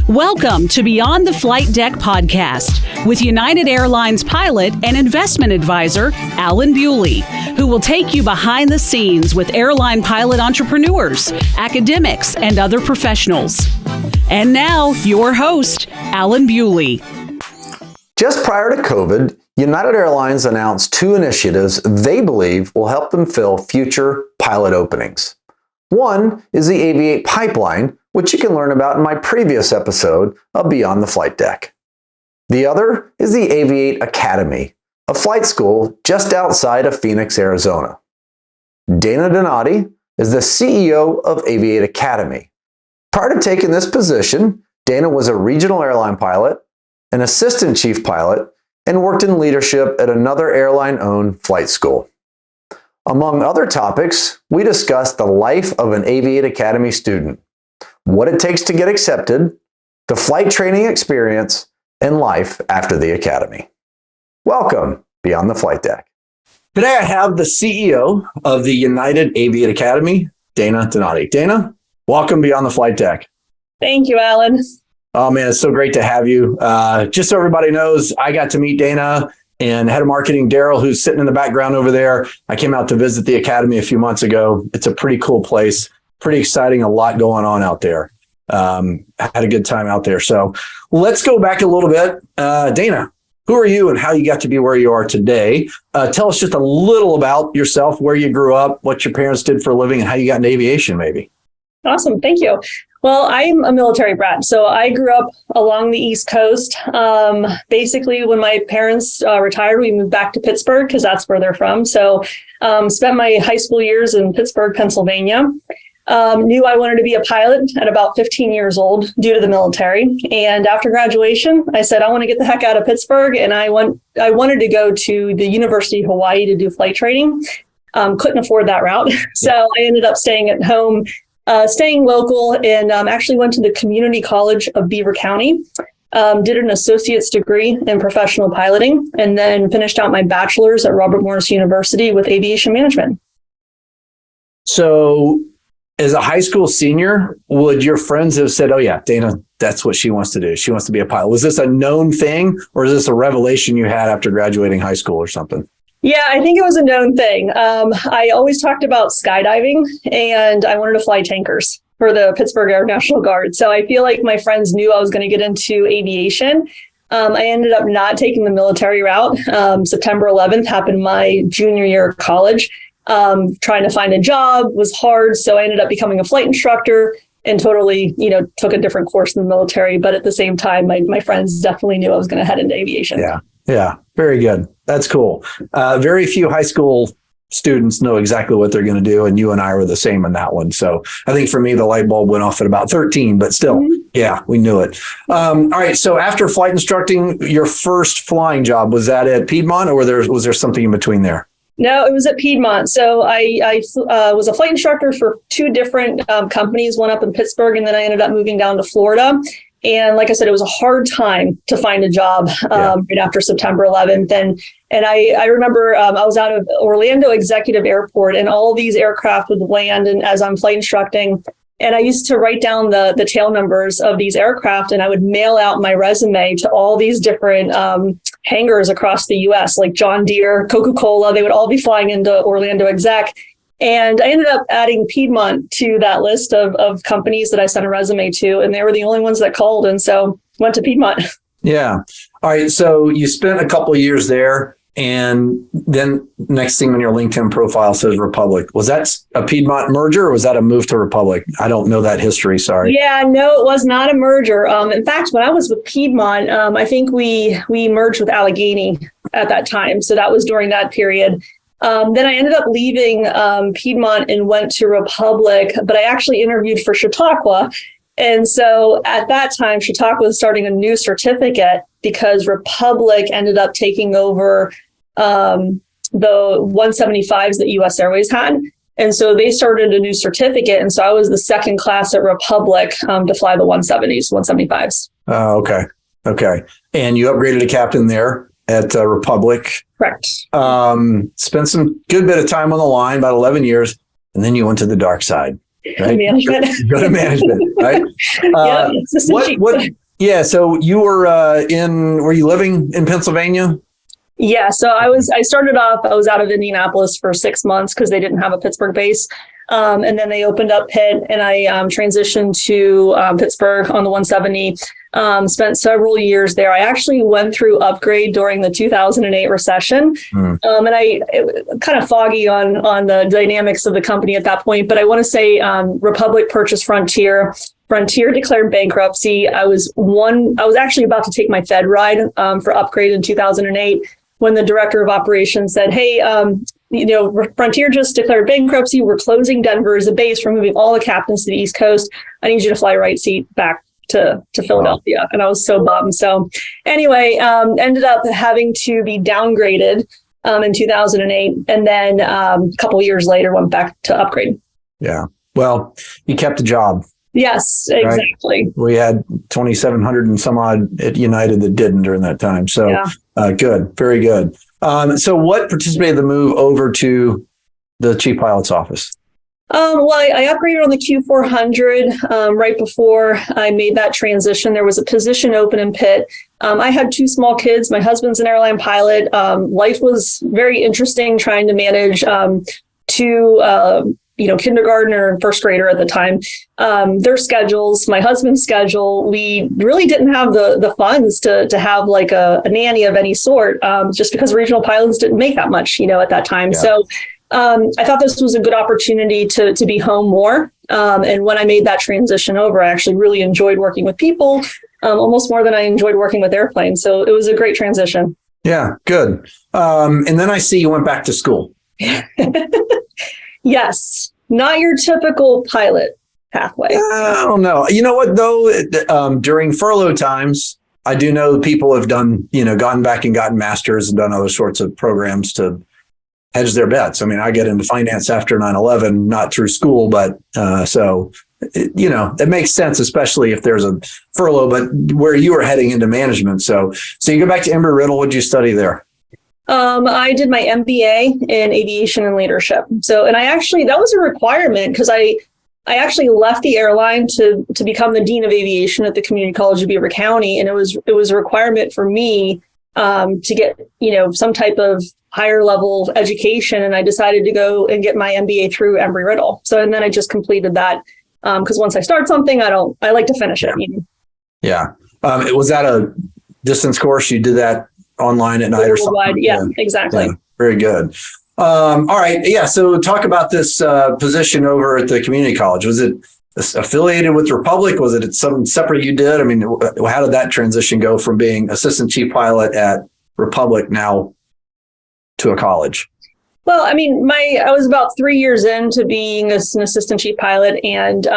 Welcome to Beyond the Flight Deck podcast with United Airlines pilot and investment advisor, Alan Bewley, who will take you behind the scenes with airline pilot entrepreneurs, academics, and other professionals. And now, your host, Alan Bewley. Just prior to COVID, United Airlines announced two initiatives they believe will help them fill future pilot openings. One is the Aviate Pipeline, which you can learn about in my previous episode of Beyond the Flight Deck. The other is the Aviate Academy, a flight school just outside of Phoenix, Arizona. Dana Donati is the CEO of Aviate Academy. Prior to taking this position, Dana was a regional airline pilot, an assistant chief pilot, and worked in leadership at another airline-owned flight school. Among other topics, we discussed the life of an Aviate Academy student, what it takes to get accepted, the flight training experience, and life after the academy. Welcome Beyond the Flight Deck. Today I have the CEO of the United Aviate Academy, Dana Donati. Dana, welcome Beyond the Flight Deck. Thank you, Alan. Oh man, it's so great to have you. Just so everybody knows, I got to meet Dana and head of marketing, Daryl, who's sitting in the background over there. I came out to visit the academy a few months ago. It's a pretty cool place, pretty exciting, a lot going on out there. Had a good time out there. So let's go back a little bit. Dana, who are you and how you got to be where you are today? Tell us just a little about yourself, where you grew up, what your parents did for a living, and how you got into aviation, maybe. Awesome. Thank you. Well, I'm a military brat. So I grew up along the East Coast. Basically, when my parents retired, we moved back to Pittsburgh because that's where they're from. So spent my high school years in Pittsburgh, Pennsylvania. Knew I wanted to be a pilot at about 15 years old due to the military. And after graduation, I said, I want to get the heck out of Pittsburgh. And I wanted to go to the University of Hawaii to do flight training. Couldn't afford that route. So I ended up staying at home, staying local, and actually went to the Community College of Beaver County, did an associate's degree in professional piloting, and then finished out my bachelor's at Robert Morris University with aviation management. So as a high school senior, would your friends have said, oh yeah, Dana, that's what she wants to do. She wants to be a pilot. Was this a known thing, or is this a revelation you had after graduating high school or something? Yeah, I think it was a known thing. I always talked about skydiving, and I wanted to fly tankers for the Pittsburgh Air National Guard. So I feel like my friends knew I was going to get into aviation. I ended up not taking the military route. September 11th happened my junior year of college. Trying to find a job was hard. So I ended up becoming a flight instructor and totally, took a different course in the military. But at the same time, my friends definitely knew I was going to head into aviation. Yeah. Very good. That's cool. Very few high school students know exactly what they're going to do. And you and I were the same in that one. So I think for me, the light bulb went off at about 13, but still, yeah, we knew it. All right. So after flight instructing, your first flying job, was that at Piedmont, or was there something in between there? No, it was at Piedmont. So I was a flight instructor for two different companies, one up in Pittsburgh, and then I ended up moving down to Florida. And like I said, it was a hard time to find a job right after September 11th. And I remember I was out of Orlando Executive Airport, and all these aircraft would land, and as I'm flight instructing, and I used to write down the tail numbers of these aircraft, and I would mail out my resume to all these different hangars across the U.S., like John Deere, Coca-Cola. They would all be flying into Orlando Exec. And I ended up adding Piedmont to that list of companies that I sent a resume to, and they were the only ones that called. And so went to Piedmont. Yeah. All right. So you spent a couple of years there, and then next thing on your LinkedIn profile says Republic. Was that a Piedmont merger, or was that a move to Republic? I don't know that history. Sorry. Yeah, no, it was not a merger. In fact, when I was with Piedmont, I think we merged with Allegheny at that time. So that was during that period. Then I ended up leaving Piedmont and went to Republic, but I actually interviewed for Chautauqua. And so at that time, Chautauqua was starting a new certificate because Republic ended up taking over the 175s that US Airways had. And so they started a new certificate. And so I was the second class at Republic to fly the 170s, 175s. Oh, okay. Okay. And you upgraded to captain there at Republic. Correct. Spent some good bit of time on the line, about 11 years, and then you went to the dark side. right? Management. Go to management, right? Yep, assistant chief. Yeah. So you were were you living in Pennsylvania? Yeah, so I started off, I was out of Indianapolis for 6 months because they didn't have a Pittsburgh base. And then they opened up Pitt, and I transitioned to Pittsburgh on the 170. Spent several years there. I actually went through Upgrade during the 2008 recession. And it kind of foggy on the dynamics of the company at that point. But I want to say Republic purchased Frontier. Frontier declared bankruptcy. I was actually about to take my Fed ride for Upgrade in 2008 when the director of operations said, hey, Frontier just declared bankruptcy. We're closing Denver as a base. We're moving all the captains to the East Coast. I need you to fly right seat back to Philadelphia. Wow. And I was so bummed. So anyway, ended up having to be downgraded in 2008. And then a couple of years later, went back to Upgrade. Yeah. Well, you kept the job. Yes, exactly. Right? We had 2,700 and some odd at United that didn't during that time. So good. Very good. So what participated the move over to the chief pilot's office? Well, I upgraded on the Q400 right before I made that transition. There was a position open in Pitt. I had 2 small kids. My husband's an airline pilot. Life was very interesting trying to manage 2 kindergartner and first grader at the time, their schedules, my husband's schedule. We really didn't have the funds to have like a nanny of any sort, just because regional pilots didn't make that much, at that time. Yeah. So I thought this was a good opportunity to be home more. And when I made that transition over, I actually really enjoyed working with people, almost more than I enjoyed working with airplanes. So it was a great transition. Yeah, good. And then I see you went back to school. Yes, not your typical pilot pathway. I don't know. You know what, though? During furlough times, I do know people have done, gone back and gotten masters and done other sorts of programs to hedge their bets. I mean, I get into finance after 9/11, not through school, but it makes sense, especially if there's a furlough, but where you were heading into management. So you go back to Embry-Riddle. What did you study there? I did my MBA in aviation and leadership. So, and that was a requirement because I actually left the airline to become the dean of aviation at the Community College of Beaver County. And it was a requirement for me to get, some type of higher level education. And I decided to go and get my MBA through Embry-Riddle. So, and then I just completed that because once I start something, I like to finish it. Yeah. Was that a distance course? You did that online at night or something? Yeah, exactly. Yeah, very good. All right. Yeah. So talk about this position over at the community college. Was it affiliated with Republic? Was it something separate you did? I mean, how did that transition go from being assistant chief pilot at Republic now to a college? Well, I mean, I was about 3 years into being an assistant chief pilot and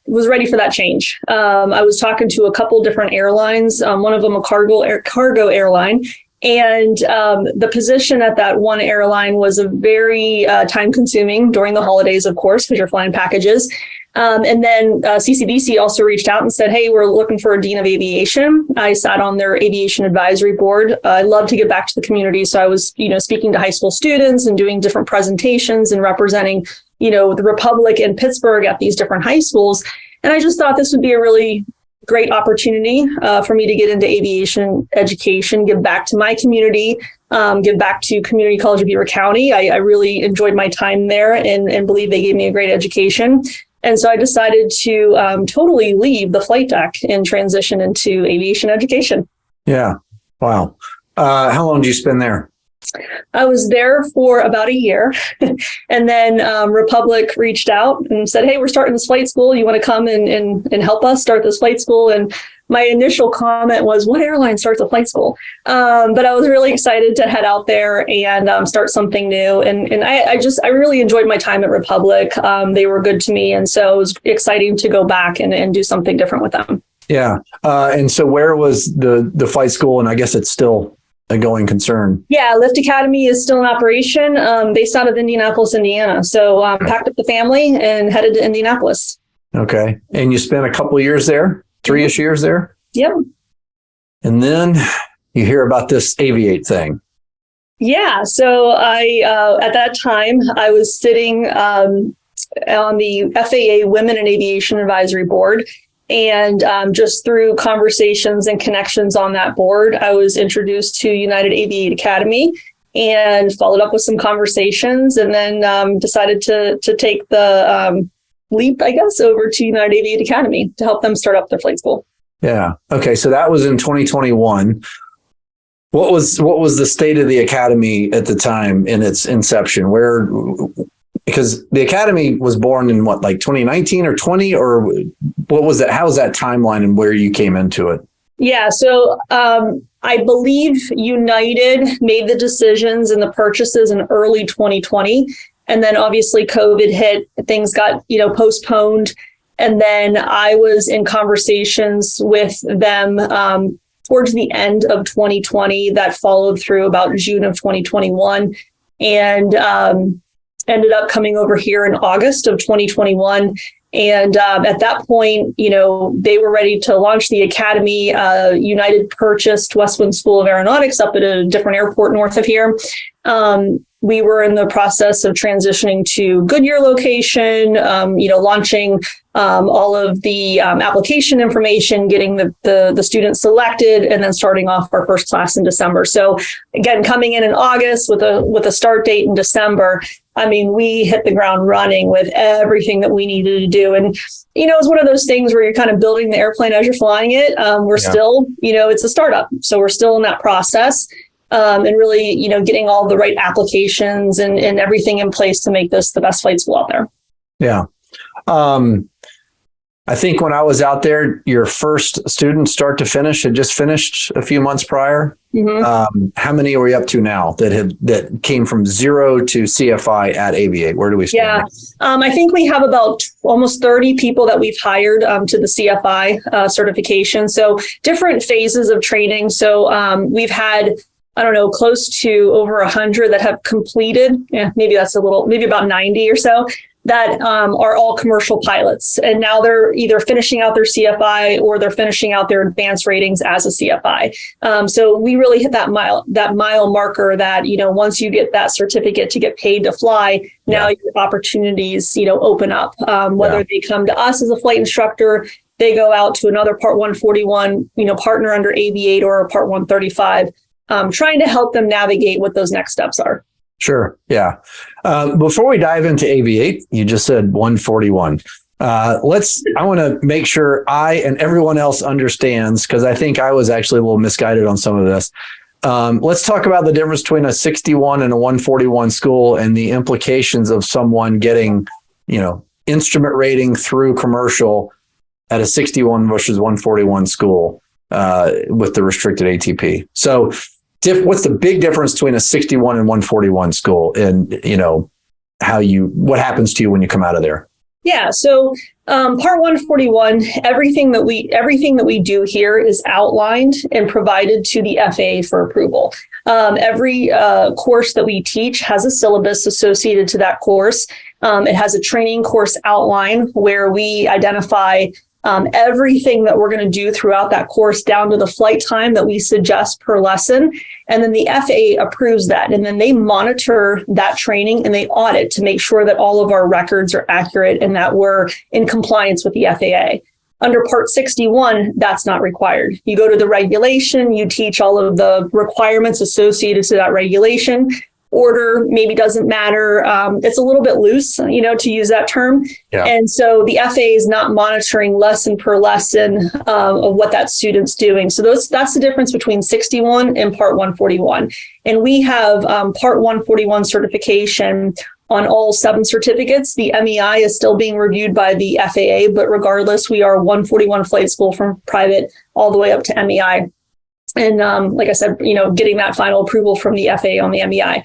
was ready for that change. I was talking to a couple different airlines, one of them a cargo airline. And the position at that one airline was a very time consuming during the holidays, of course, because you're flying packages. And then CCBC also reached out and said, hey, we're looking for a dean of aviation. I sat on their aviation advisory board. I love to give back to the community. So I was, speaking to high school students and doing different presentations and representing, the Republic in Pittsburgh at these different high schools. And I just thought this would be a really great opportunity for me to get into aviation education, give back to my community, give back to Community College of Beaver County. I really enjoyed my time there and believe they gave me a great education. And so I decided to totally leave the flight deck and transition into aviation education. Yeah. Wow. How long did you spend there? I was there for about a year. And then Republic reached out and said, hey, we're starting this flight school. You want to come and help us start this flight school? And my initial comment was, what airline starts a flight school? But I was really excited to head out there and start something new. And I really enjoyed my time at Republic. They were good to me. And so it was exciting to go back and do something different with them. Yeah. And so where was the flight school? And I guess it's still a going concern. Yeah, Lift Academy is still in operation, based out of Indianapolis, Indiana. So packed up the family and headed to Indianapolis. Okay. And you spent a couple of years there, 3-ish years there? Yep. And then you hear about this Aviate thing. Yeah. So I, at that time, I was sitting on the FAA Women in Aviation Advisory Board. And just through conversations and connections on that board, I was introduced to United Aviate Academy and followed up with some conversations, and then decided to take the leap, I guess, over to United Aviate Academy to help them start up their flight school. Yeah. Okay. So that was in 2021. What was the state of the academy at the time in its inception? Because the academy was born in what, like 2019 or 20, or what was that? How was that timeline and where you came into it? Yeah. So I believe United made the decisions and the purchases in early 2020. And then obviously COVID hit, things got, postponed. And then I was in conversations with them towards the end of 2020 that followed through about June of 2021, and ended up coming over here in August of 2021. And at that point, they were ready to launch the academy. United purchased Westwind School of Aeronautics up at a different airport north of here. We were in the process of transitioning to Goodyear location, launching all of the application information, getting the students selected, and then starting off our first class in December. So again, coming in August with a start date in December, I mean, we hit the ground running with everything that we needed to do. And, it's one of those things where you're kind of building the airplane as you're flying it. We're still, it's a startup. So we're still in that process. And really, getting all the right applications and everything in place to make this the best flight school out there. Yeah. I think when I was out there, your first student start to finish had just finished a few months prior. Mm-hmm. How many are we up to now that came from 0 to CFI at Aviate? Where do we stand? Yeah, I think we have about almost 30 people that we've hired to the CFI certification. So different phases of training. So we've had, I don't know, close to over 100 that have completed. Yeah, maybe about 90 or so that are all commercial pilots. And now they're either finishing out their CFI or they're finishing out their advanced ratings as a CFI. So we really hit that mile marker that, once you get that certificate to get paid to fly, now your opportunities, open up, whether they come to us as a flight instructor, they go out to another Part 141, partner under Aviate or a Part 135, trying to help them navigate what those next steps are. Sure. Yeah. Before we dive into Aviate, you just said 141. I want to make sure I and everyone else understands, because I think I was actually a little misguided on some of this. Let's talk about the difference between a 61 and a 141 school and the implications of someone getting, instrument rating through commercial at a 61 versus 141 school with the restricted ATP. So what's the big difference between a 61 and 141 school, and what happens to you when you come out of there? Yeah. So Part 141, everything that we do here is outlined and provided to the FAA for approval. Every course that we teach has a syllabus associated to that course. It has a training course outline where we identify everything that we're going to do throughout that course down to the flight time that we suggest per lesson. And then the FAA approves that. And then they monitor that training and they audit to make sure that all of our records are accurate and that we're in compliance with the FAA. Under Part 61, that's not required. You go to the regulation, you teach all of the requirements associated to that regulation. Order maybe doesn't matter. It's a little bit loose, to use that term. Yeah. And so the FAA is not monitoring lesson per lesson of what that student's doing. So that's the difference between 61 and Part 141. And we have Part 141 certification on all 7 certificates. The MEI is still being reviewed by the FAA, but regardless, we are 141 flight school from private all the way up to MEI. And like I said, getting that final approval from the FAA on the MEI.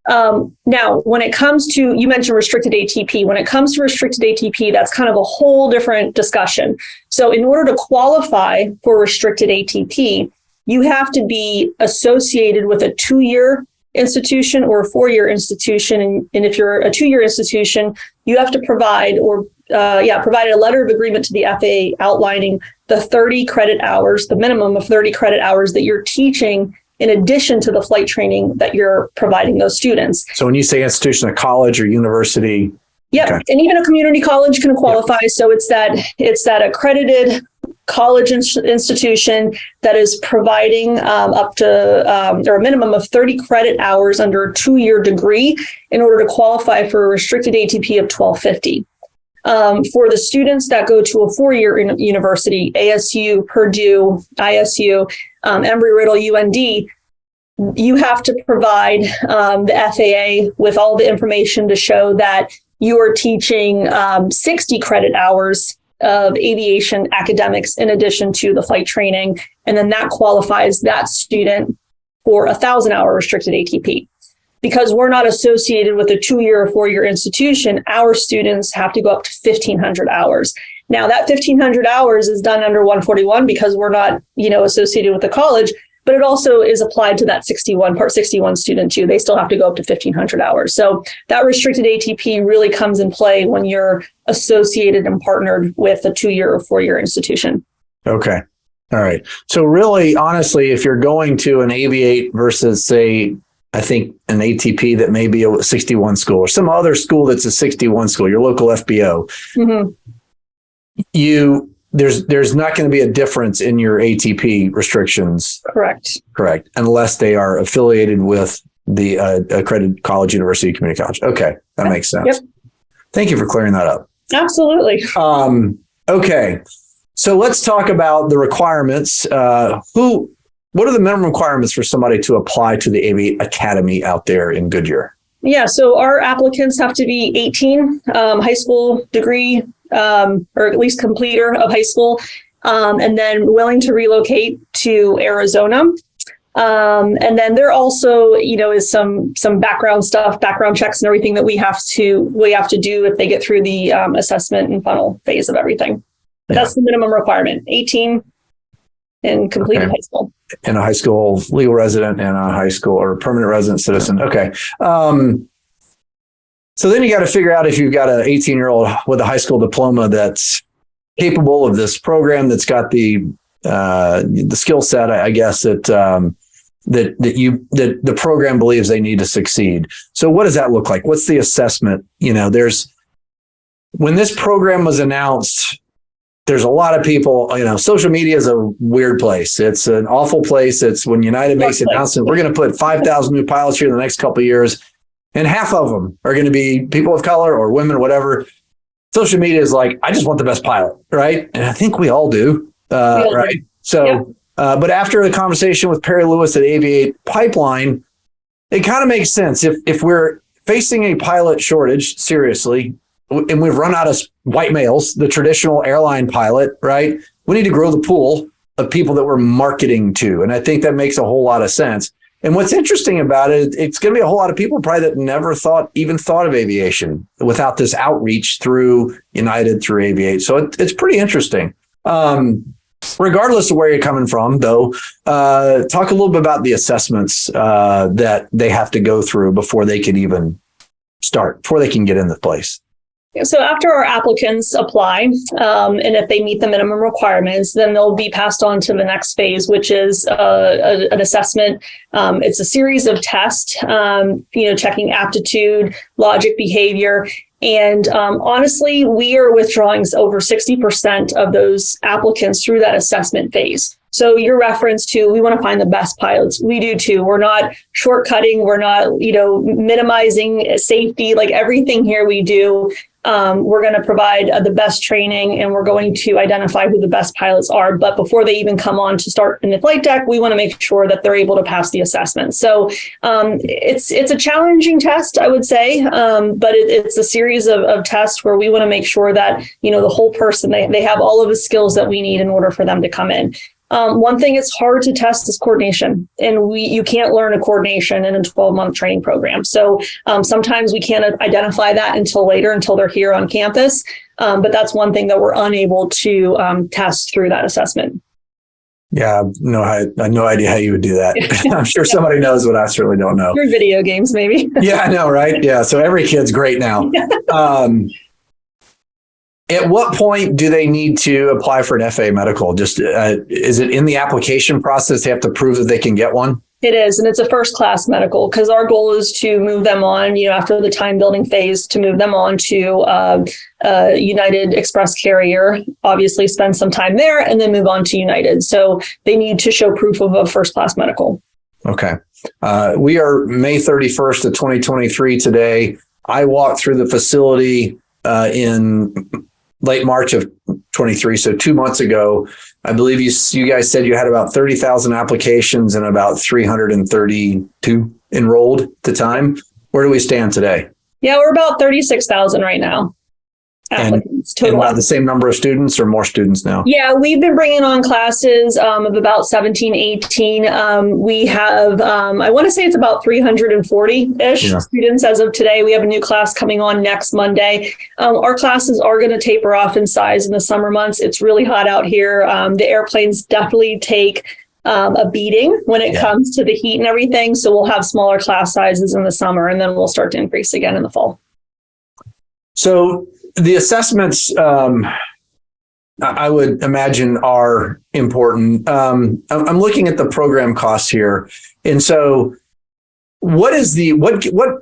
Now, when it comes to, you mentioned restricted ATP. When it comes to restricted ATP, that's kind of a whole different discussion. So in order to qualify for restricted ATP, you have to be associated with a 2-year institution or a 4-year institution. And if you're a 2-year institution, you have to provide a letter of agreement to the FAA outlining the 30 credit hours, the minimum of 30 credit hours that you're teaching in addition to the flight training that you're providing those students. So when you say institution, a college or university, Yep. Okay. And even a community college can qualify. Yep. So it's that accredited college institution that is providing up to or a minimum of 30 credit hours under a 2-year degree in order to qualify for a restricted ATP of 1250. For the students that go to a 4-year university, ASU, Purdue, ISU, Embry-Riddle, UND, you have to provide the FAA with all the information to show that you are teaching 60 credit hours of aviation academics in addition to the flight training. And then that qualifies that student for a 1,000-hour restricted ATP. Because we're not associated with a 2-year or 4-year institution, our students have to go up to 1,500 hours. Now, that 1,500 hours is done under 141 because we're not, associated with the college, but it also is applied to that Part 61 student too. They still have to go up to 1,500 hours. So that restricted ATP really comes in play when you're associated and partnered with a 2-year or 4-year institution. Okay. All right. So really, honestly, if you're going to an Aviate versus, say, I think an ATP that may be a 61 school or some other school that's a 61 school, your local FBO, there's not going to be a difference in your ATP restrictions. Correct. Unless they are affiliated with the accredited college, university, community college. Okay. That makes sense. Yep. Thank you for clearing that up. Absolutely. Okay. So let's talk about the requirements. What are the minimum requirements for somebody to apply to the Aviate Academy out there in Goodyear? Yeah, so our applicants have to be 18, high school degree, or at least completer of high school, and then willing to relocate to Arizona. And then there also, is some background stuff, background checks and everything that we have to do if they get through the assessment and funnel phase of everything. But that's the minimum requirement, 18 and completed high school. And a high school legal resident and a high school or permanent resident citizen. Okay. So then you got to figure out if you've got an 18-year-old with a high school diploma that's capable of this program, that's got the skill set, I guess, that the program believes they need to succeed. So what does that look like? What's the assessment? When this program was announced, there's a lot of people, social media is a weird place. It's an awful place. It's when United makes the announcement, we're going to put 5,000 new pilots here in the next couple of years, and half of them are going to be people of color or women or whatever. Social media is like, I just want the best pilot, right? And I think we all do, right? So, but after the conversation with Perry Lewis at Aviate Pipeline, it kind of makes sense. If we're facing a pilot shortage, seriously, and we've run out of white males, the traditional airline pilot, right? We need to grow the pool of people that we're marketing to. And I think that makes a whole lot of sense. And what's interesting about it, it's going to be a whole lot of people probably that never thought of aviation without this outreach through United, through Aviate. So it's pretty interesting. Regardless of where you're coming from, though, talk a little bit about the assessments that they have to go through before they can even start, before they can get in the place. So after our applicants apply, and if they meet the minimum requirements, then they'll be passed on to the next phase, which is an assessment. It's a series of tests, checking aptitude, logic, behavior. And honestly, we are withdrawing over 60% of those applicants through that assessment phase. So your reference to, we want to find the best pilots. We do too. We're not shortcutting. We're not, minimizing safety. Like everything here we do, we're going to provide the best training, and we're going to identify who the best pilots are. But before they even come on to start in the flight deck, we want to make sure that they're able to pass the assessment. So it's a challenging test, I would say, but it's a series of tests where we want to make sure that, the whole person, they have all of the skills that we need in order for them to come in. One thing it's hard to test is coordination, and you can't learn a coordination in a 12-month training program. So sometimes we can't identify that until later, until they're here on campus. But that's one thing that we're unable to test through that assessment. Yeah, I have no idea how you would do that. I'm sure somebody knows, but I certainly don't know. Through video games, maybe. Yeah, I know, right? Yeah, so every kid's great now. At what point do they need to apply for an FAA medical? Just is it in the application process? They have to prove that they can get one? It is, and it's a first class medical because our goal is to move them on, after the time building phase, to move them on to United Express carrier, obviously spend some time there and then move on to United. So they need to show proof of a first class medical. Okay. We are May 31st of 2023 today. I walked through the facility in late March of 23. So 2 months ago, I believe you guys said you had about 30,000 applications and about 332 enrolled at the time. Where do we stand today? Yeah, we're about 36,000 right now. Applicants, total. And about the same number of students or more students now? Yeah, we've been bringing on classes of about 17, 18. We have, I want to say it's about 340-ish students as of today. We have a new class coming on next Monday. Our classes are going to taper off in size in the summer months. It's really hot out here. The airplanes definitely take a beating when it comes to the heat and everything. So we'll have smaller class sizes in the summer, and then we'll start to increase again in the fall. So the assessments, I would imagine, are important. I'm looking at the program costs here. And so what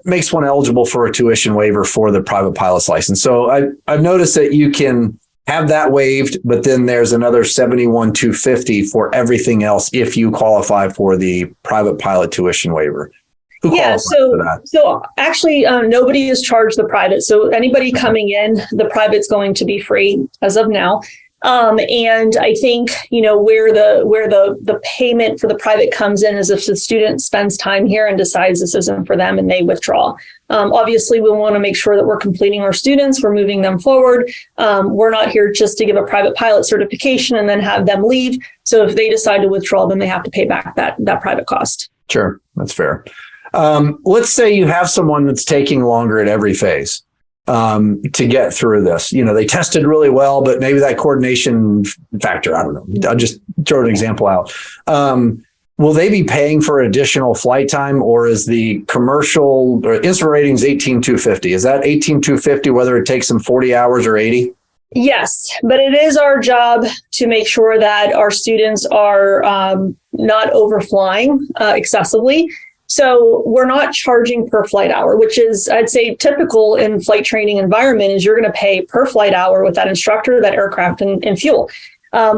makes one eligible for a tuition waiver for the private pilot's license? So I've noticed that you can have that waived, but then there's another $71,250 for everything else if you qualify for the private pilot tuition waiver. So actually, nobody is charged the private. So anybody coming in, the private's going to be free as of now. And I think, where the payment for the private comes in is if the student spends time here and decides this isn't for them and they withdraw. Obviously, we want to make sure that we're completing our students, we're moving them forward. We're not here just to give a private pilot certification and then have them leave. So if they decide to withdraw, then they have to pay back that private cost. Sure, that's fair. Let's say you have someone that's taking longer at every phase to get through this. They tested really well, but maybe that coordination factor, I don't know. I'll just throw an example out. Will they be paying for additional flight time, or is the commercial or instrument rating is 18,250? Is that 18,250 whether it takes them 40 hours or 80? Yes, but it is our job to make sure that our students are not overflying excessively. So we're not charging per flight hour, which is, I'd say, typical in flight training environment is you're going to pay per flight hour with that instructor, that aircraft, and fuel.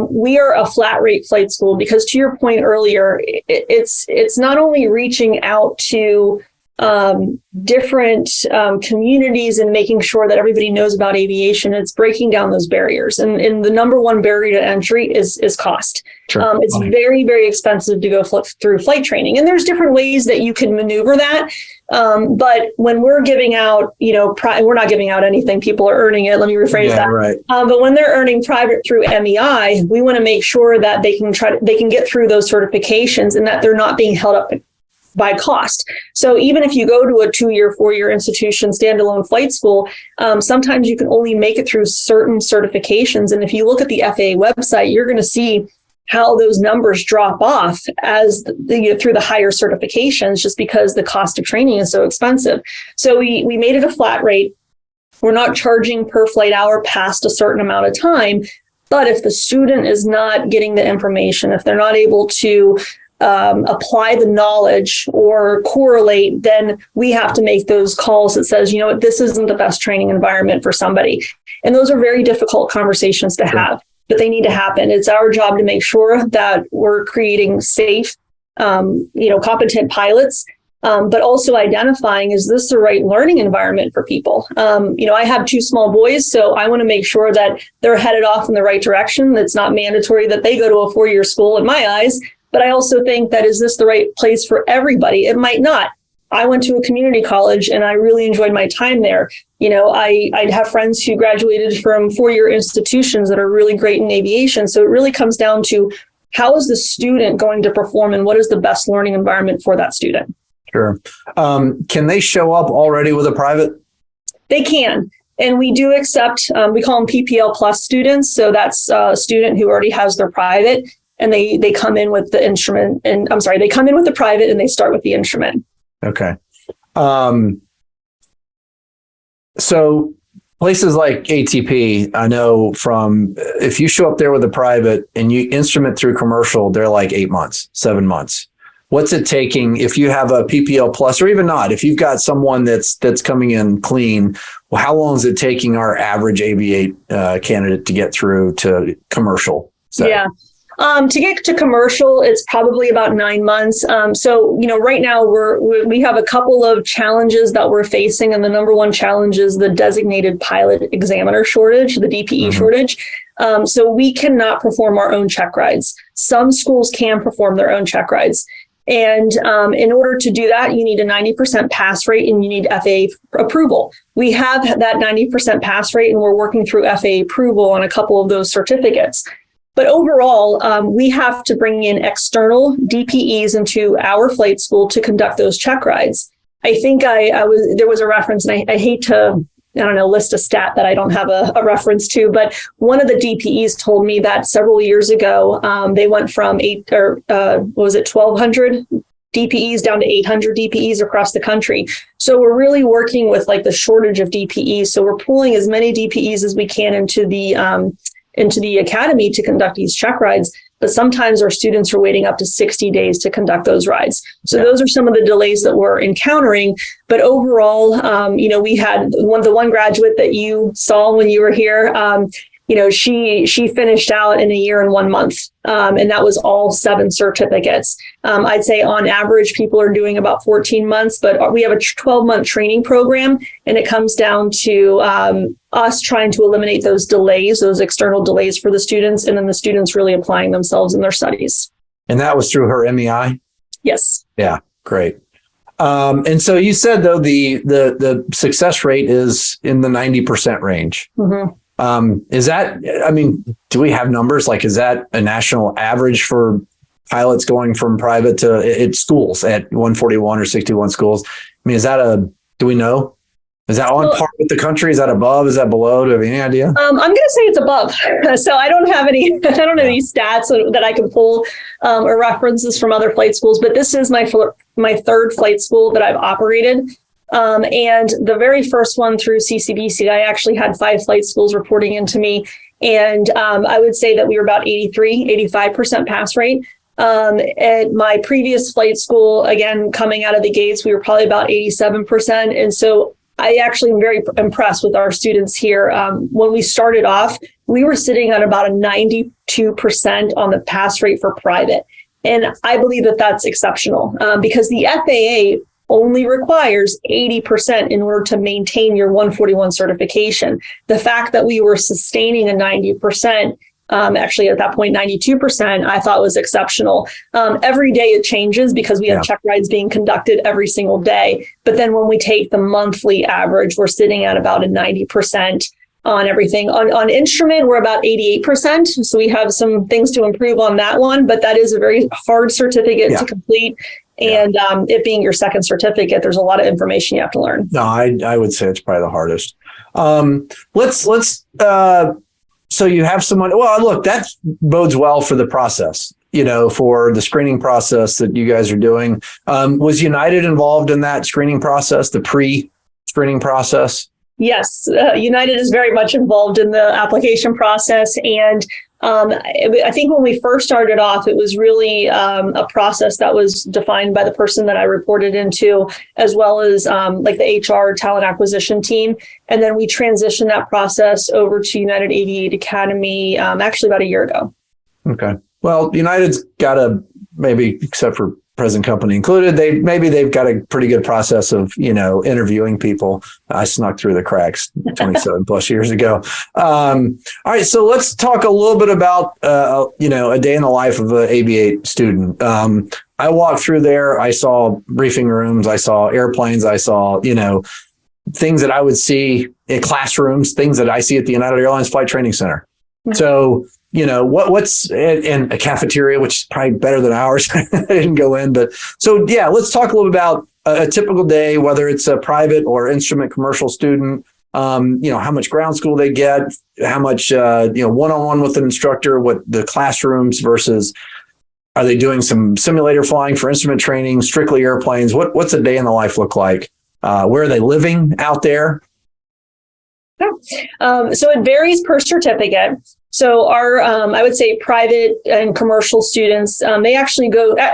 We are a flat rate flight school because, to your point earlier, it's not only reaching out to different communities and making sure that everybody knows about aviation. It's breaking down those barriers. And the number one barrier to entry is cost. Sure. It's very, very expensive to go through flight training. And there's different ways that you can maneuver that. But when we're giving out, we're not giving out anything. People are earning it. Let me rephrase that. Right. But when they're earning private through MEI, we want to make sure that they can get through those certifications and that they're not being held up by cost. So even if you go to a 2-year, 4-year institution, standalone flight school, sometimes you can only make it through certain certifications. And if you look at the FAA website, you're going to see how those numbers drop off as through the higher certifications, just because the cost of training is so expensive. So we made it a flat rate. We're not charging per flight hour past a certain amount of time. But if the student is not getting the information, if they're not able to apply the knowledge or correlate, then we have to make those calls that says, this isn't the best training environment for somebody. And those are very difficult conversations to have, but they need to happen. It's our job to make sure that we're creating safe, competent pilots, but also identifying, is this the right learning environment for people? I have 2 small boys, so I want to make sure that they're headed off in the right direction. It's not mandatory that they go to a 4-year school in my eyes. But I also think that, is this the right place for everybody? It might not. I went to a community college and I really enjoyed my time there. I'd have friends who graduated from 4-year institutions that are really great in aviation. So it really comes down to, how is the student going to perform and what is the best learning environment for that student? Sure. Can they show up already with a private? They can. And we do accept, we call them PPL plus students. So that's a student who already has their private. And they come in with the instrument, and they come in with the private and they start with the instrument. Okay. So places like ATP, I know from, if you show up there with a private and you instrument through commercial, they're like 8 months, 7 months. what's it taking if you have a PPL plus, or even not, if you've got someone that's coming in clean, well, how long is it taking our average AV8 candidate to get through to commercial? Yeah. To get to commercial, it's probably about 9 months. So, right now we have a couple of challenges that we're facing. And the number one challenge is the designated pilot examiner shortage, the DPE shortage. So we cannot perform our own check rides. Some schools can perform their own check rides. And in order to do that, you need a 90% pass rate and you need FAA approval. We have that 90% pass rate and we're working through FAA approval on a couple of those certificates. But overall, we have to bring in external DPEs into our flight school to conduct those check rides. I think there was a reference, and I hate to, list a stat that I don't have a reference to, but one of the DPEs told me that several years ago, they went from 1,200 DPEs down to 800 DPEs across the country. So we're really working with like the shortage of DPEs. So we're pulling as many DPEs as we can into the academy to conduct these check rides. But sometimes our students are waiting up to 60 days to conduct those rides. So those are some of the delays that we're encountering. But overall, we had the one graduate that you saw when you were here. She finished out in a year and 1 month, and that was all 7 certificates. I'd say on average, people are doing about 14 months, but we have a 12-month training program, and it comes down to us trying to eliminate those delays, those external delays for the students, and then the students really applying themselves in their studies. And that was through her MEI? Yes. Yeah, great. And so you said, though, the success rate is in the 90% range. Mm-hmm. Is that, do we have numbers? Like, is that a national average for pilots going from private to schools at 141 or 61 schools? Do we know? Is that on par with the country? Is that above? Is that below? Do you have any idea? I'm going to say it's above. So I don't have any stats that I can pull or references from other flight schools, but this is my third flight school that I've operated. And the very first one through CCBC, I actually had 5 flight schools reporting into me. And I would say that we were about 85% pass rate. At my previous flight school, again, coming out of the gates, we were probably about 87%. And so I actually am very impressed with our students here. When we started off, we were sitting at about a 92% on the pass rate for private. And I believe that that's exceptional because the FAA only requires 80% in order to maintain your 141 certification. The fact that we were sustaining a 90%, actually at that point, 92%, I thought was exceptional. Every day it changes because we have check rides being conducted every single day. But then when we take the monthly average, we're sitting at about a 90% on everything. On instrument, we're about 88%. So we have some things to improve on that one, but that is a very hard certificate to complete. And it being your second certificate, there's a lot of information you have to learn. No, I would say it's probably the hardest. So you have someone, well, look, that bodes well for the process, for the screening process that you guys are doing. Was United involved in that screening process, the pre-screening process? Yes, United is very much involved in the application process. And I think when we first started off, it was really a process that was defined by the person that I reported into, as well as like the HR talent acquisition team. And then we transitioned that process over to United Aviate Academy actually about a year ago. Okay. Well, United's got maybe except for present company included, they've got a pretty good process of, interviewing people. I snuck through the cracks 27 plus years ago. All right. So let's talk a little bit about, a day in the life of an Aviate student. I walked through there. I saw briefing rooms. I saw airplanes. I saw, things that I would see in classrooms, things that I see at the United Airlines Flight Training Center. Mm-hmm. So, what's in a cafeteria, which is probably better than ours. I didn't go in, but so, let's talk a little about a typical day, whether it's a private or instrument commercial student, how much ground school they get, how much, one-on-one with an instructor, what the classrooms versus are they doing some simulator flying for instrument training, strictly airplanes? What's a day in the life look like? Where are they living out there? So it varies per certificate. So our, I would say private and commercial students, they actually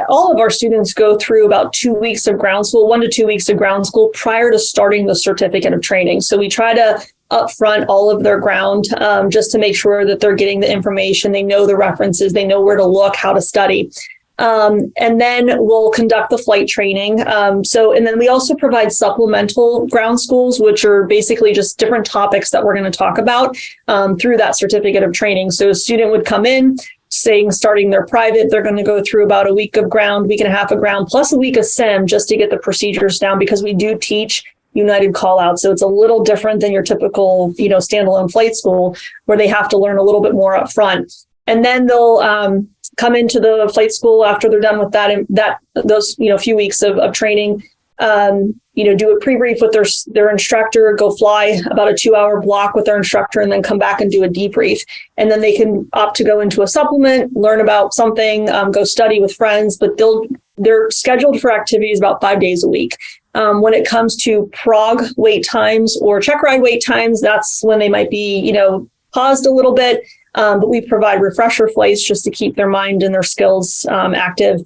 all of our students go through about 2 weeks of ground school, 1 to 2 weeks of ground school prior to starting the certificate of training. So we try to upfront all of their ground just to make sure that they're getting the information, they know the references, they know where to look, how to study. And then we'll conduct the flight training. And then we also provide supplemental ground schools, which are basically just different topics that we're going to talk about through that certificate of training. So a student would come in, starting their private, they're going to go through about a week of ground, week and a half of ground, plus a week of sim just to get the procedures down, because we do teach United call out. So it's a little different than your typical, standalone flight school where they have to learn a little bit more up front. And then they'll come into the flight school after they're done with those few weeks of training, do a pre-brief with their instructor, go fly about a 2-hour block with their instructor, and then come back and do a debrief. And then they can opt to go into a supplement, learn about something, go study with friends, but they're scheduled for activities about 5 days a week. When it comes to prog wait times or check ride wait times, that's when they might be, paused a little bit. But we provide refresher flights just to keep their mind and their skills active.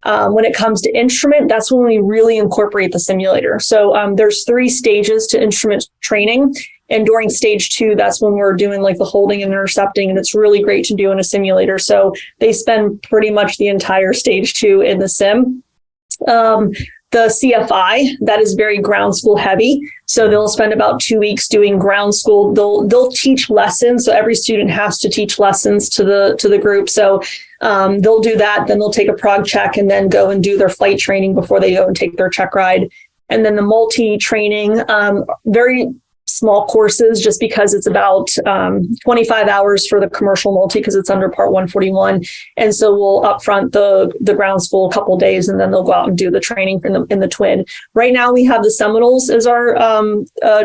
When it comes to instrument, that's when we really incorporate the simulator. So there's 3 stages to instrument training. And during stage 2, that's when we're doing like the holding and intercepting. And it's really great to do in a simulator. So they spend pretty much the entire stage 2 in the sim. The CFI, that is very ground school heavy. So they'll spend about 2 weeks doing ground school. They'll teach lessons. So every student has to teach lessons to the group. So they'll do that. Then they'll take a prog check and then go and do their flight training before they go and take their check ride. And then the multi-training, very small courses, just because it's about 25 hours for the commercial multi, because it's under Part 141. And so we'll upfront the ground school a couple of days, and then they'll go out and do the training in the twin. Right now we have the Seminoles as our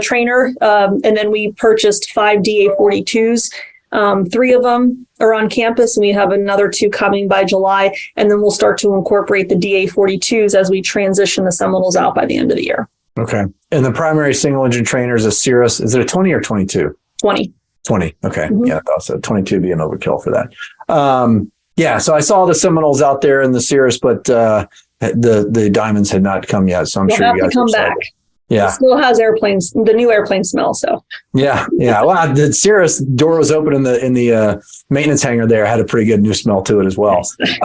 trainer, and then we purchased 5 DA-42s. 3 of them are on campus, and we have another 2 coming by July. And then we'll start to incorporate the DA-42s as we transition the Seminoles out by the end of the year. Okay. And the primary single engine trainer is a Cirrus. Is it a 20 or 22? 20. 20. Okay. Mm-hmm. Yeah, I thought so. 22 being overkill for that. So I saw the Seminoles out there in the Cirrus, but the Diamonds had not come yet. So I'm sure you guys have to come back. Yeah. It still has the new airplane smell. So. Yeah. Well, the Cirrus door was open in the maintenance hangar there. Had a pretty good new smell to it as well. Yes.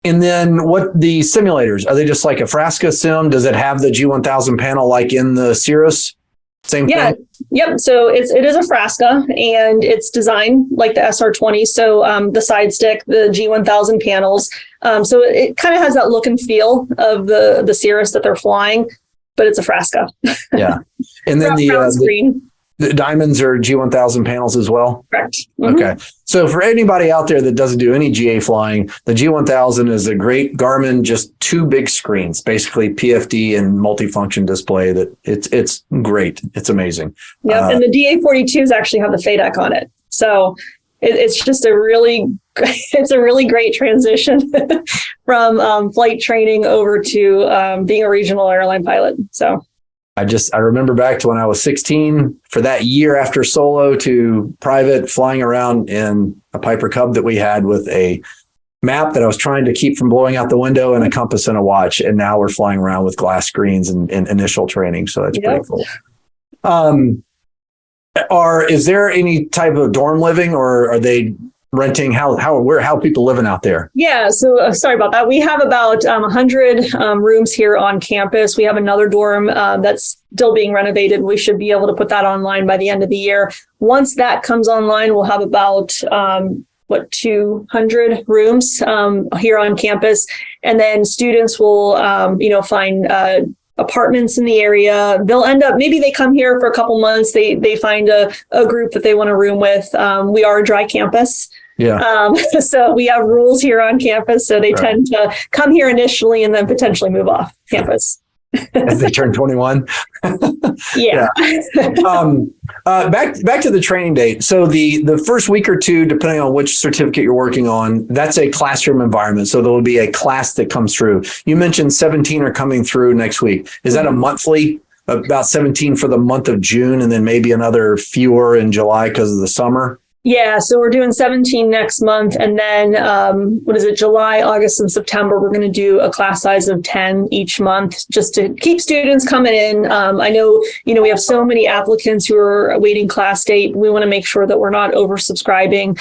And then what the simulators, are they just like a Frasca sim? Does it have the G1000 panel like in the Cirrus? Same thing? Yep. So it is a Frasca, and it's designed like the SR20. So the side stick, the G1000 panels. So it kind of has that look and feel of the Cirrus that they're flying, but it's a Frasca. Yeah. And then the Diamonds are G1000 panels as well? Correct. Mm-hmm. Okay. So for anybody out there that doesn't do any GA flying, the G1000 is a great Garmin, just 2 big screens, basically PFD and multifunction display. That it's great. It's amazing. Yeah. And the DA-42s actually have the FADEC on it. So it's just a really great transition from flight training over to being a regional airline pilot. So. I remember back to when I was 16, for that year after solo to private, flying around in a Piper Cub that we had with a map that I was trying to keep from blowing out the window and a compass and a watch. And now we're flying around with glass screens and initial training. So that's pretty cool. Is there any type of dorm living, or are they renting? How people living out there? Yeah. So sorry about that. We have about 100 rooms here on campus. We have another dorm that's still being renovated. We should be able to put that online by the end of the year. Once that comes online, we'll have about 200 rooms here on campus. And then students will, find apartments in the area. They'll end up, maybe they come here for a couple months. They find a group that they want to room with. We are a dry campus. Yeah. So we have rules here on campus. So they tend to come here initially and then potentially move off campus. As they turn 21. Yeah. Back to the training date. So the first week or 2, depending on which certificate you're working on, that's a classroom environment. So there will be a class that comes through. You mentioned 17 are coming through next week. Is that a monthly? About 17 for the month of June, and then maybe another fewer in July because of the summer? Yeah, so we're doing 17 next month, and then July, August, and September, we're going to do a class size of 10 each month just to keep students coming in. I know, we have so many applicants who are awaiting class date. We want to make sure that we're not oversubscribing.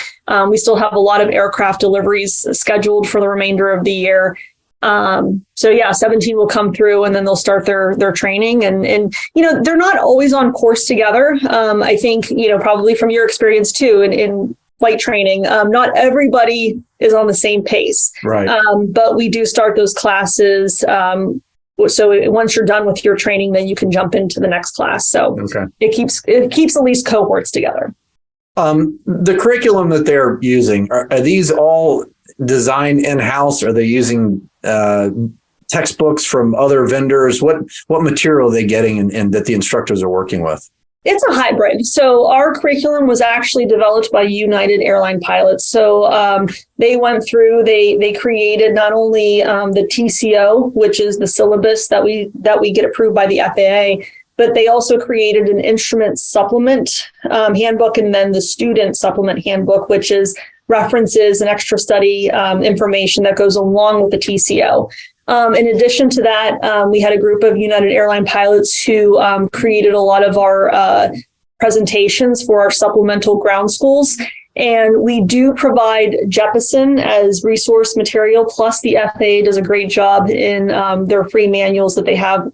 We still have a lot of aircraft deliveries scheduled for the remainder of the year. 17 will come through, and then they'll start their training, and they're not always on course together. I think, probably from your experience too, in flight training, not everybody is on the same pace. Right. But we do start those classes. So once you're done with your training, then you can jump into the next class. So it keeps at least cohorts together. The curriculum that they're using, are these all designed in-house? Are they using textbooks from other vendors? What material are they getting and that the instructors are working with? It's a hybrid. So our curriculum was actually developed by United Airline pilots. So they went through, they created not only the TCO, which is the syllabus that we get approved by the FAA, but they also created an instrument supplement handbook, and then the student supplement handbook, which is references and extra study information that goes along with the TCO. In addition to that, we had a group of United Airline pilots who created a lot of our presentations for our supplemental ground schools. And we do provide Jeppesen as resource material, plus the FAA does a great job in their free manuals that they have,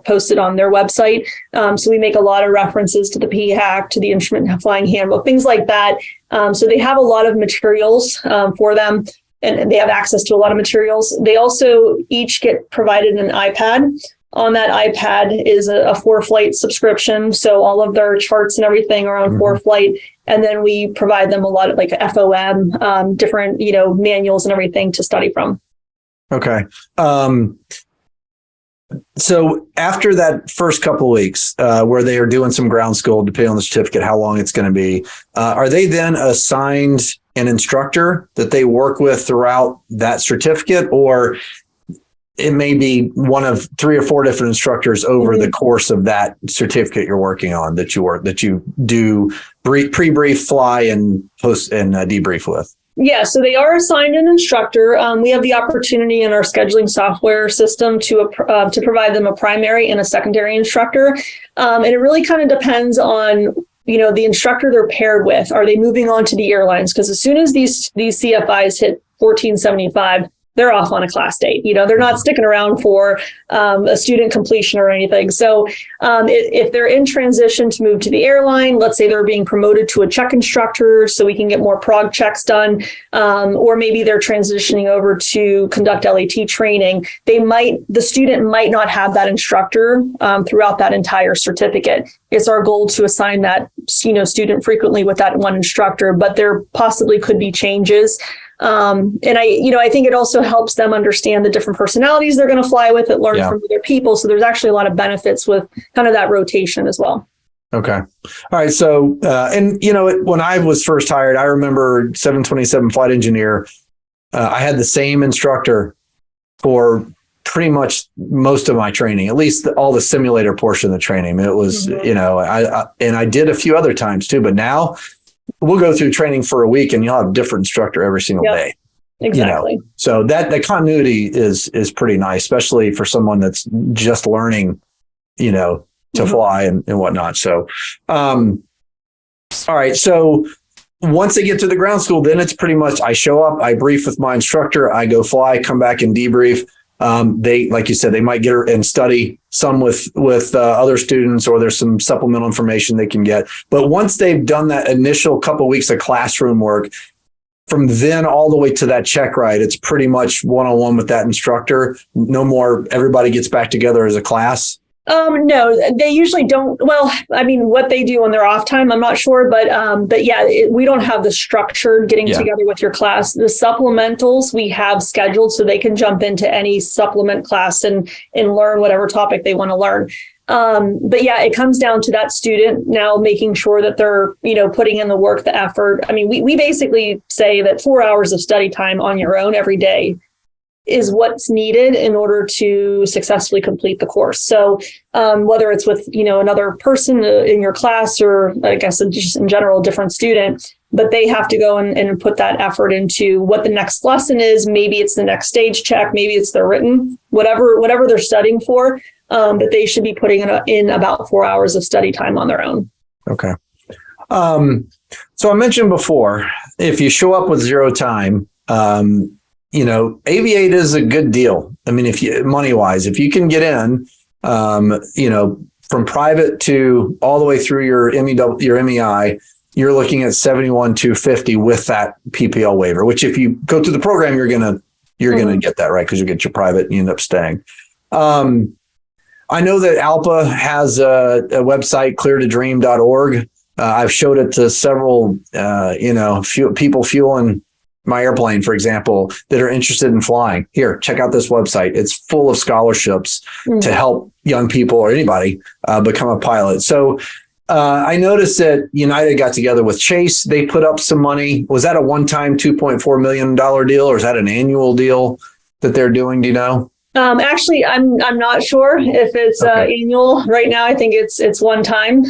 posted on their website. So we make a lot of references to the PHAC, to the Instrument Flying Handbook, things like that. So they have a lot of materials for them, and they have access to a lot of materials. They also each get provided an iPad. On that iPad is a ForeFlight subscription. So all of their charts and everything are on ForeFlight. And then we provide them a lot of like FOM, different, manuals and everything to study from. Okay. So after that first couple of weeks where they are doing some ground school, depending on the certificate, how long it's going to be, are they then assigned an instructor that they work with throughout that certificate, or it may be one of 3 or 4 different instructors over the course of that certificate you're working on that you do pre-brief, fly, and post and debrief with? Yeah, so they are assigned an instructor. We have the opportunity in our scheduling software system to provide them a primary and a secondary instructor. And it really kind of depends on the instructor they're paired with. Are they moving on to the airlines? Because as soon as these CFIs hit 1475, they're off on a class date. They're not sticking around for a student completion or anything. So if they're in transition to move to the airline, let's say they're being promoted to a check instructor so we can get more prog checks done, or maybe they're transitioning over to conduct LAT training, the student might not have that instructor throughout that entire certificate. It's our goal to assign that student frequently with that one instructor, but there possibly could be changes. And I think it also helps them understand the different personalities they're going to fly with, and learn from other people. So there's actually a lot of benefits with kind of that rotation as well. Okay. All right. So, when I was first hired, I remember 727 flight engineer. I had the same instructor for pretty much most of my training, at least all the simulator portion of the training. It was, I did a few other times too, but now we'll go through training for a week and you'll have a different instructor every single day. Exactly. So that the continuity is pretty nice, especially for someone that's just learning, to fly and whatnot. So, all right. So once they get to the ground school, then it's pretty much, I show up, I brief with my instructor, I go fly, come back and debrief. They, like you said, they might get and study some with other students, or there's some supplemental information they can get. But once they've done that initial couple of weeks of classroom work, from then all the way to that check ride, it's pretty much one-on-one with that instructor. No more, everybody gets back together as a class. No, they usually don't. Well, I mean, what they do on their off time, I'm not sure, but yeah, we don't have the structured getting together with your class. The supplementals we have scheduled so they can jump into any supplement class and learn whatever topic they want to learn. But yeah, it comes down to that student now making sure that they're, putting in the work, the effort. I mean, we basically say that 4 hours of study time on your own every day is what's needed in order to successfully complete the course. So whether it's with, another person in your class, or I guess just in general, a different student, but they have to go and put that effort into what the next lesson is. Maybe it's the next stage check, maybe it's their written, whatever they're studying for. But they should be putting in about 4 hours of study time on their own. Okay. So I mentioned before, if you show up with zero time, Aviate is a good deal. I mean, if you money wise, if you can get in, from private to all the way through your MEI, you're looking at $71,250 with that PPL waiver. Which, if you go through the program, you're gonna get that, right? Because you get your private and you end up staying. I know that ALPA has a website, cleartodream.org. I've showed it to several, people fueling my airplane, for example, that are interested in flying. Here, check out this website. It's full of scholarships to help young people or anybody become a pilot. So I noticed that United got together with Chase. They put up some money. Was that a one-time $2.4 million deal, or is that an annual deal that they're doing? Do you know? Actually, I'm not sure if it's annual. Right now, I think it's one time.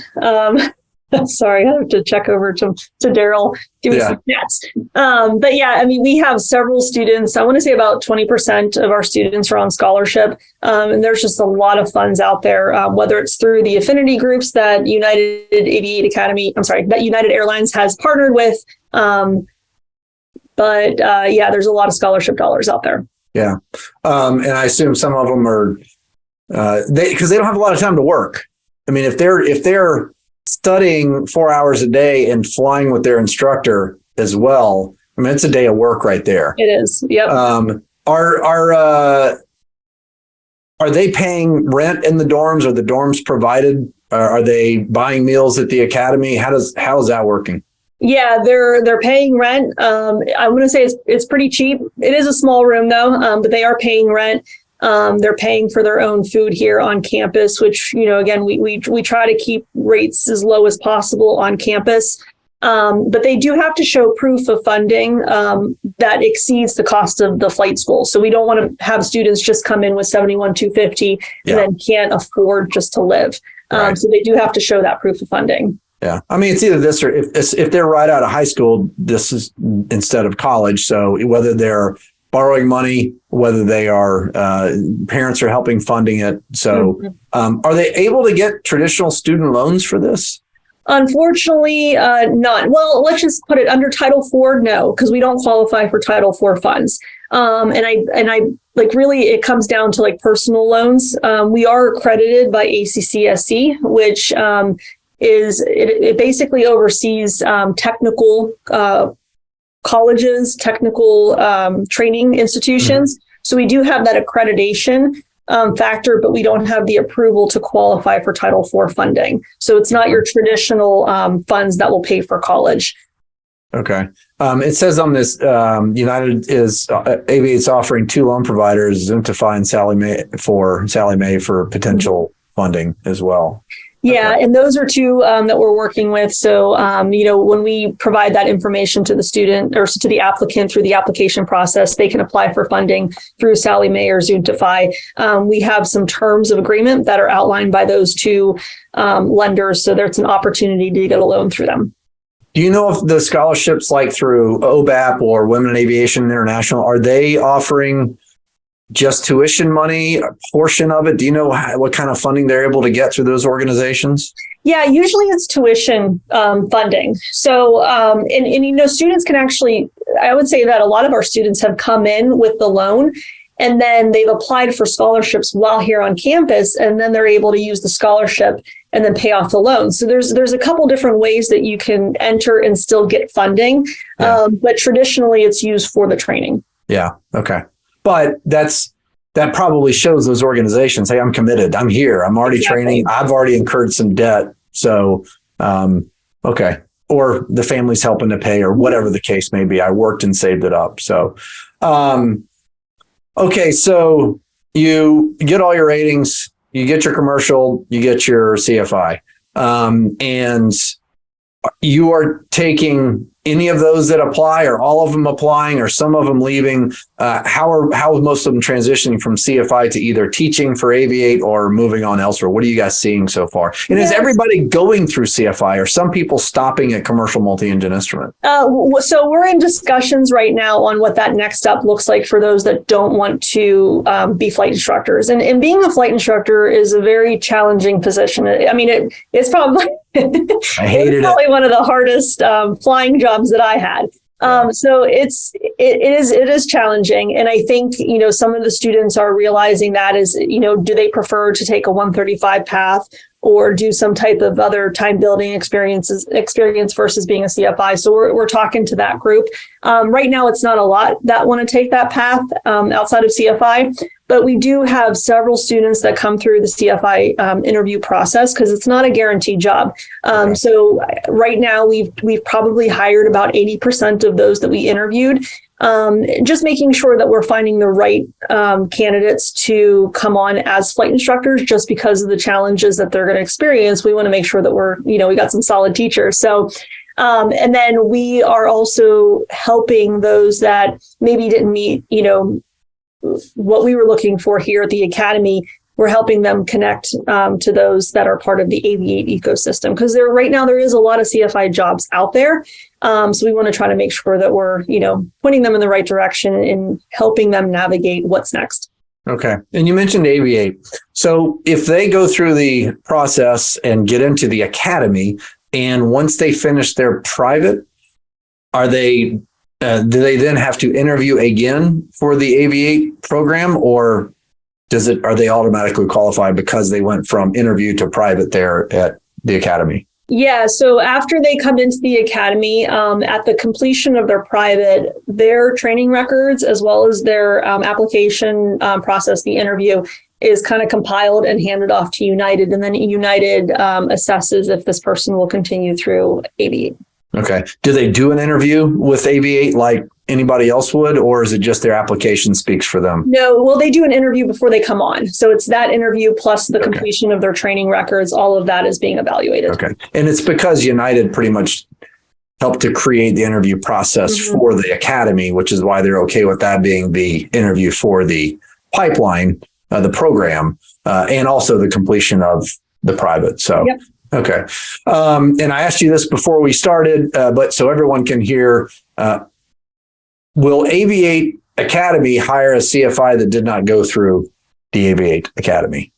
Sorry, I have to check over to Daryl. Give me some stats. But yeah, I mean, we have several students. I want to say about 20% of our students are on scholarship. And there's just a lot of funds out there, whether it's through the affinity groups that United Airlines has partnered with. But there's a lot of scholarship dollars out there. Yeah. And I assume some of them are, because they don't have a lot of time to work. I mean, if they're studying 4 hours a day and flying with their instructor as well, I mean, it's a day of work right there. It is. Yep. Are they paying rent in the dorms? Are the dorms provided? Are they buying meals at the academy? How is that working? Yeah, they're paying rent. I want to say it's pretty cheap. It is a small room though, but they are paying rent. They're paying for their own food here on campus, which, again, we try to keep rates as low as possible on campus. But they do have to show proof of funding that exceeds the cost of the flight school. So we don't want to have students just come in with $71,250 and then can't afford just to live. Right. So they do have to show that proof of funding. Yeah. I mean, it's either this or if they're right out of high school, this is instead of college. So whether they're borrowing money, whether they are parents are helping funding it. So are they able to get traditional student loans for this? Unfortunately, not. Well, let's just put it under Title IV. No, because we don't qualify for Title IV funds. And I really, it comes down to personal loans. We are accredited by ACCSC, which it basically oversees technical colleges, technical training institutions. So we do have that accreditation factor, but we don't have the approval to qualify for Title IV funding. So it's not your traditional funds that will pay for college. Okay. It says on this, United is Aviate's offering two loan providers, Zuntify and Sallie Mae for potential funding as well. Yeah, and those are two that we're working with. So, when we provide that information to the student or to the applicant through the application process, they can apply for funding through Sallie Mae or Zuntify. We have some terms of agreement that are outlined by those two lenders. So there's an opportunity to get a loan through them. Do you know if the scholarships like through OBAP or Women in Aviation International, are they offering just tuition money, a portion of it? Do you know what kind of funding they're able to get through those organizations? Yeah, usually it's tuition funding. So, students can actually, I would say that a lot of our students have come in with the loan and then they've applied for scholarships while here on campus, and then they're able to use the scholarship and then pay off the loan. So there's a couple different ways that you can enter and still get funding. Yeah. But traditionally it's used for the training. Yeah. Okay. But that probably shows those organizations, hey, I'm committed. I'm here. I'm already training. I've already incurred some debt. So, okay. Or the family's helping to pay or whatever the case may be. I worked and saved it up. So, okay. So you get all your ratings, you get your commercial, you get your CFI, and you are taking any of those that apply, or all of them applying, or some of them leaving? How is most of them transitioning from CFI to either teaching for Aviate or moving on elsewhere? What are you guys seeing so far? And is everybody going through CFI, or some people stopping at commercial multi-engine instrument? So we're in discussions right now on what that next step looks like for those that don't want to be flight instructors. And being a flight instructor is a very challenging position. I mean, it's probably I hated probably one of the hardest flying jobs that I had. So it is challenging. And I think, some of the students are realizing that is, do they prefer to take a 135 path or do some type of other time building experience versus being a CFI? So we're talking to that group. Right now, it's not a lot that want to take that path outside of CFI. But we do have several students that come through the CFI interview process because it's not a guaranteed job. So right now we've probably hired about 80% of those that we interviewed. Just making sure that we're finding the right candidates to come on as flight instructors, just because of the challenges that they're going to experience. We want to make sure that we got some solid teachers. So and then we are also helping those that maybe didn't meet, what we were looking for here at the Academy. We're helping them connect to those that are part of the Aviate ecosystem, because right now there is a lot of CFI jobs out there. So we want to try to make sure that we're, pointing them in the right direction and helping them navigate what's next. Okay. And you mentioned Aviate. So if they go through the process and get into the Academy, and once they finish their private, do they then have to interview again for the Aviate program, or are they automatically qualified because they went from interview to private there at the Academy? Yeah. So after they come into the Academy, at the completion of their private, their training records, as well as their application process, the interview, is kind of compiled and handed off to United. And then United assesses if this person will continue through Aviate. Okay. Do they do an interview with Aviate like anybody else would, or is it just their application speaks for them? No, well, they do an interview before they come on. So it's that interview plus the completion of their training records. All of that is being evaluated. Okay. And it's because United pretty much helped to create the interview process for the Academy, which is why they're okay with that being the interview for the pipeline, the program, and also the completion of the private. So. Yep. Okay. And I asked you this before we started, but so everyone can hear, will Aviate Academy hire a CFI that did not go through the Aviate Academy?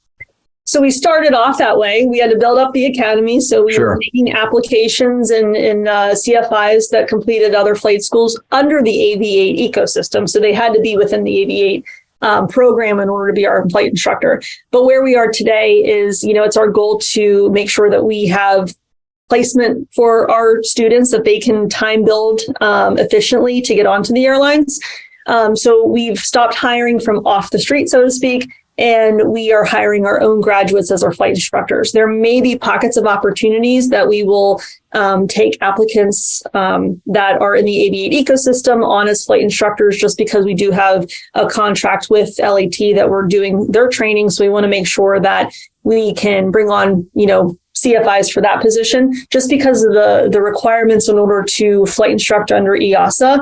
So we started off that way. We had to build up the Academy. So we were making applications and CFIs that completed other flight schools under the Aviate ecosystem. So they had to be within the Aviate program in order to be our flight instructor. But where we are today is, it's our goal to make sure that we have placement for our students, that they can time build efficiently to get onto the airlines. So we've stopped hiring from off the street, so to speak, and we are hiring our own graduates as our flight instructors. There may be pockets of opportunities that we will take applicants that are in the Aviate ecosystem on as flight instructors, just because we do have a contract with LAT that we're doing their training. So we want to make sure that we can bring on, CFIs for that position, just because of the requirements in order to flight instruct under EASA.